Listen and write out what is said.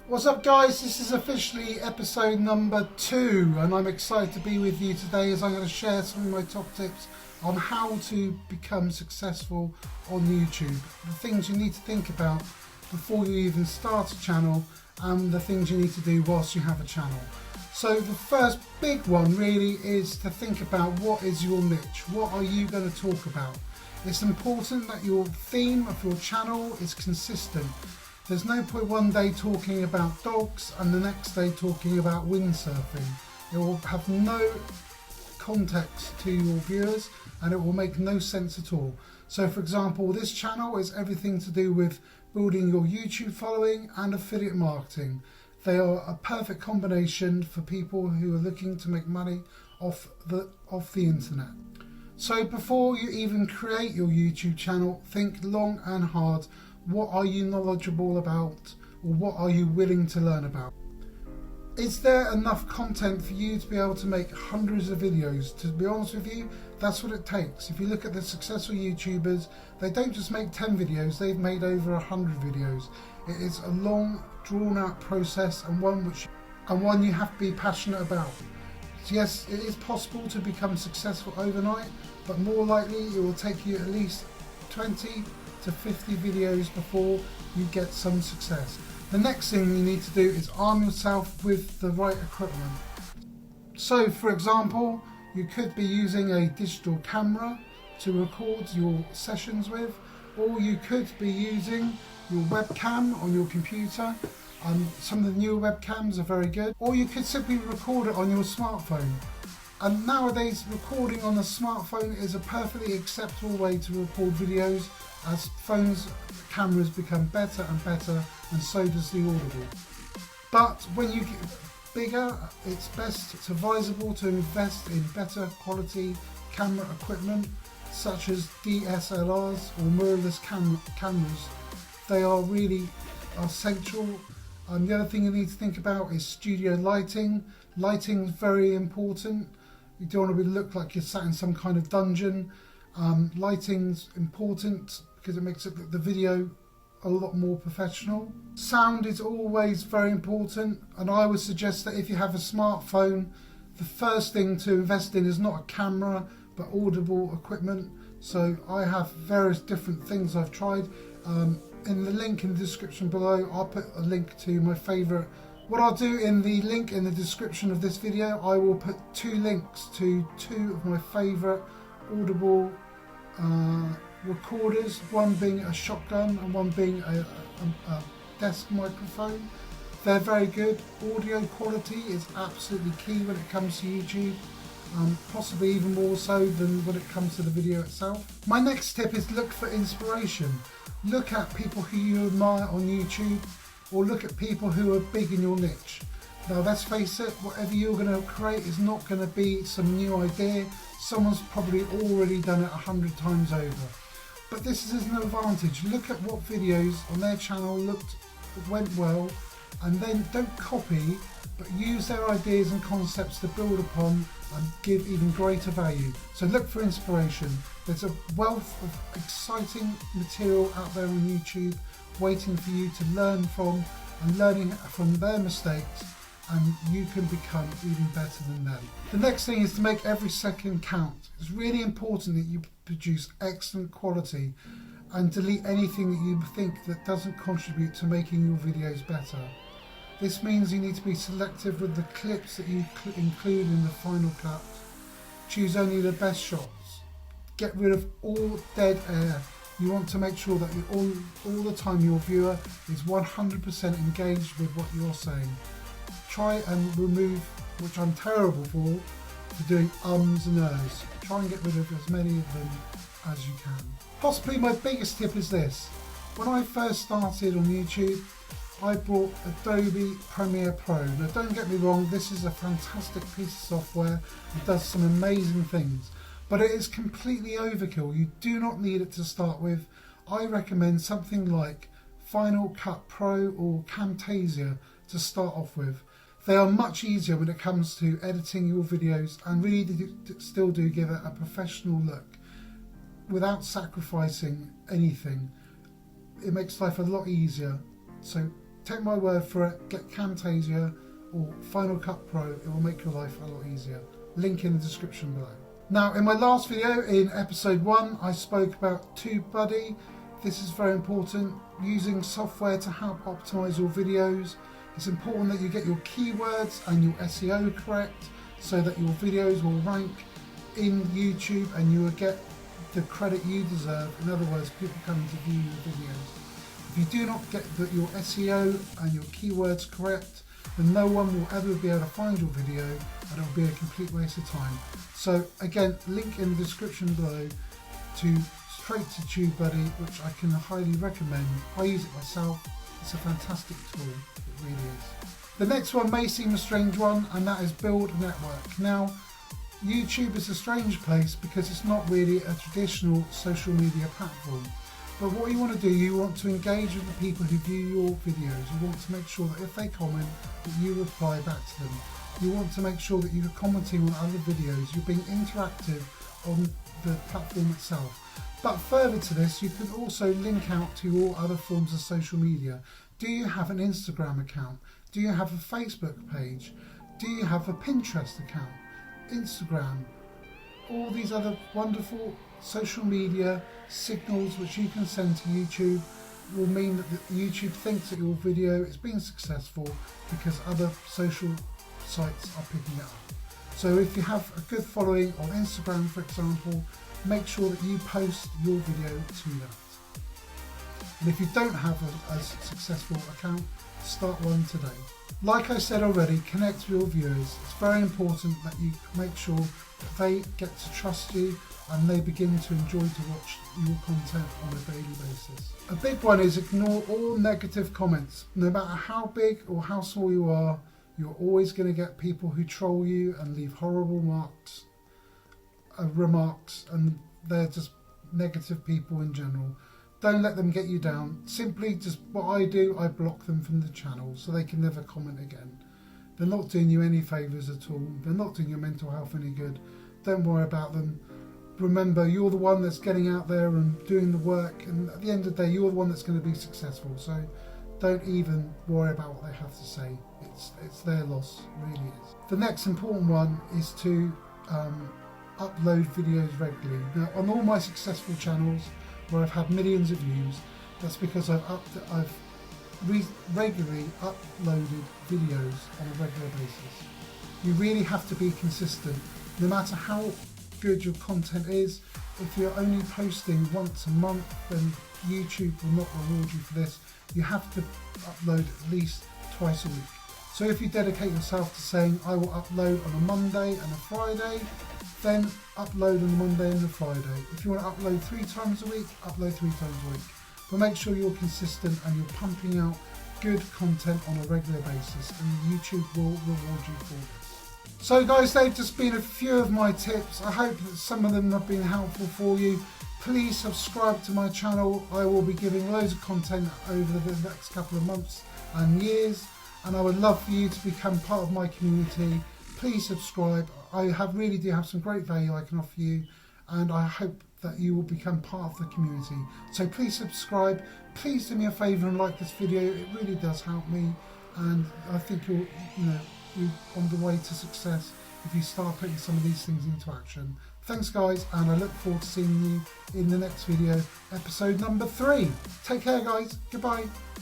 What's up guys, this is officially episode number 2 and I'm excited to be with you today as I'm going to share some of my top tips on how to become successful on YouTube. The things you need to think about before you even start a channel and the things you need to do whilst you have a channel. So the first big one really is to think about what is your niche, what are you going to talk about. It's important that your theme of your channel is consistent. There's no point one day talking about dogs and the next day talking about windsurfing. It will have no context to your viewers and it will make no sense at all. So for example, this channel is everything to do with building your YouTube following and affiliate marketing. They are a perfect combination for people who are looking to make money off the internet. So before you even create your YouTube channel, think long and hard. What are you knowledgeable about, or what are you willing to learn about? Is there enough content for you to be able to make hundreds of videos? To be honest with you, that's what it takes. If you look at the successful YouTubers, they don't just make 10 videos, they've made over 100 videos. It is a long, drawn out process and one you have to be passionate about. Yes, it is possible to become successful overnight, but more likely it will take you at least 20 to 50 videos before you get some success. The next thing you need to do is arm yourself with the right equipment. So for example, you could be using a digital camera to record your sessions with, or you could be using your webcam on your computer. Some of the newer webcams are very good, or you could simply record it on your smartphone. And nowadays recording on a smartphone is a perfectly acceptable way to record videos as cameras become better and better, and so does the Audible. But when you get bigger, it's advisable to invest in better quality camera equipment such as DSLRs or mirrorless cameras. They are really essential. The other thing you need to think about is studio lighting. Lighting is very important. You don't want to look like you're sat in some kind of dungeon. Lighting's important because it makes the video a lot more professional. Sound is always very important, and I would suggest that if you have a smartphone, the first thing to invest in is not a camera but audible equipment. So I have various different things I've tried. In the link in the description below, I'll put a link to my favourite. What I'll do in the link in the description of this video, I will put 2 links to 2 of my favourite audible recorders, one being a shotgun and one being a desk microphone. They're very good. Audio quality is absolutely key when it comes to YouTube, possibly even more so than when it comes to the video itself. My next tip is look for inspiration. Look at people who you admire on YouTube, or look at people who are big in your niche. Now let's face it, whatever you're going to create is not going to be some new idea. Someone's probably already done it 100 times over. But this is an advantage. Look at what videos on their channel went well, and then don't copy, but use their ideas and concepts to build upon and give even greater value. So look for inspiration. There's a wealth of exciting material out there on YouTube waiting for you to learn from, and learning from their mistakes, and you can become even better than them. The next thing is to make every second count. It's really important that you produce excellent quality and delete anything that you think that doesn't contribute to making your videos better. This means you need to be selective with the clips that you include in the final cut. Choose only the best shots. Get rid of all dead air. You want to make sure that all the time your viewer is 100% engaged with what you're saying. Try and remove, which I'm terrible for doing ums and ers. Try and get rid of as many of them as you can. Possibly my biggest tip is this. When I first started on YouTube, I bought Adobe Premiere Pro. Now don't get me wrong, this is a fantastic piece of software. It does some amazing things, but it is completely overkill. You do not need it to start with. I recommend something like Final Cut Pro or Camtasia to start off with. They are much easier when it comes to editing your videos and really still do give it a professional look without sacrificing anything. It makes life a lot easier. So take my word for it, get Camtasia or Final Cut Pro. It will make your life a lot easier. Link in the description below. Now, in my last video, in episode 1, I spoke about TubeBuddy. This is very important, using software to help optimize your videos. It's important that you get your keywords and your SEO correct so that your videos will rank in YouTube and you will get the credit you deserve. In other words, people coming to view your videos. If you do not get your SEO and your keywords correct, then no one will ever be able to find your video and it will be a complete waste of time. So again, link in the description below to straight to TubeBuddy, which I can highly recommend. I use it myself. It's a fantastic tool, it really is. The next one may seem a strange one, and that is Build a Network. Now, YouTube is a strange place because it's not really a traditional social media platform. But what you want to do, you want to engage with the people who view your videos. You want to make sure that if they comment, that you reply back to them. You want to make sure that you're commenting on other videos, you're being interactive on the platform itself. But further to this, you can also link out to all other forms of social media. Do you have an Instagram account? Do you have a Facebook page? Do you have a Pinterest account? Instagram? All these other wonderful social media signals which you can send to YouTube will mean that YouTube thinks that your video is being successful because other social sites are picking it up. So if you have a good following on Instagram, for example, make sure that you post your video to that. And if you don't have a successful account, start one today. Like I said already, connect with your viewers. It's very important that you make sure that they get to trust you and they begin to enjoy to watch your content on a daily basis. A big one is ignore all negative comments. No matter how big or how small you are, you're always going to get people who troll you and leave horrible remarks, and they're just negative people in general. Don't let them get you down. Simply just what I do, I block them from the channel so they can never comment again. They're not doing you any favours at all. They're not doing your mental health any good. Don't worry about them. Remember, you're the one that's getting out there and doing the work, and at the end of the day, you're the one that's going to be successful. So don't even worry about what they have to say. It's their loss, it really is. The next important one is to upload videos regularly. Now, on all my successful channels where I've had millions of views, that's because I've regularly uploaded videos on a regular basis. You really have to be consistent. No matter how good your content is, if you're only posting once a month, then YouTube will not reward you for this. You have to upload at least twice a week. So if you dedicate yourself to saying, I will upload on a Monday and a Friday, then upload on a Monday and a Friday. If you want to upload 3 times a week, upload 3 times a week. But make sure you're consistent and you're pumping out good content on a regular basis, and YouTube will reward you for this. So guys, they've just been a few of my tips. I hope that some of them have been helpful for you. Please subscribe to my channel. I will be giving loads of content over the next couple of months and years, and I would love for you to become part of my community. Please subscribe. I really do have some great value I can offer you, and I hope that you will become part of the community. So please subscribe. Please do me a favour and like this video. It really does help me, and I think you're on the way to success if you start putting some of these things into action. Thanks guys, and I look forward to seeing you in the next video, episode number 3. Take care guys. Goodbye.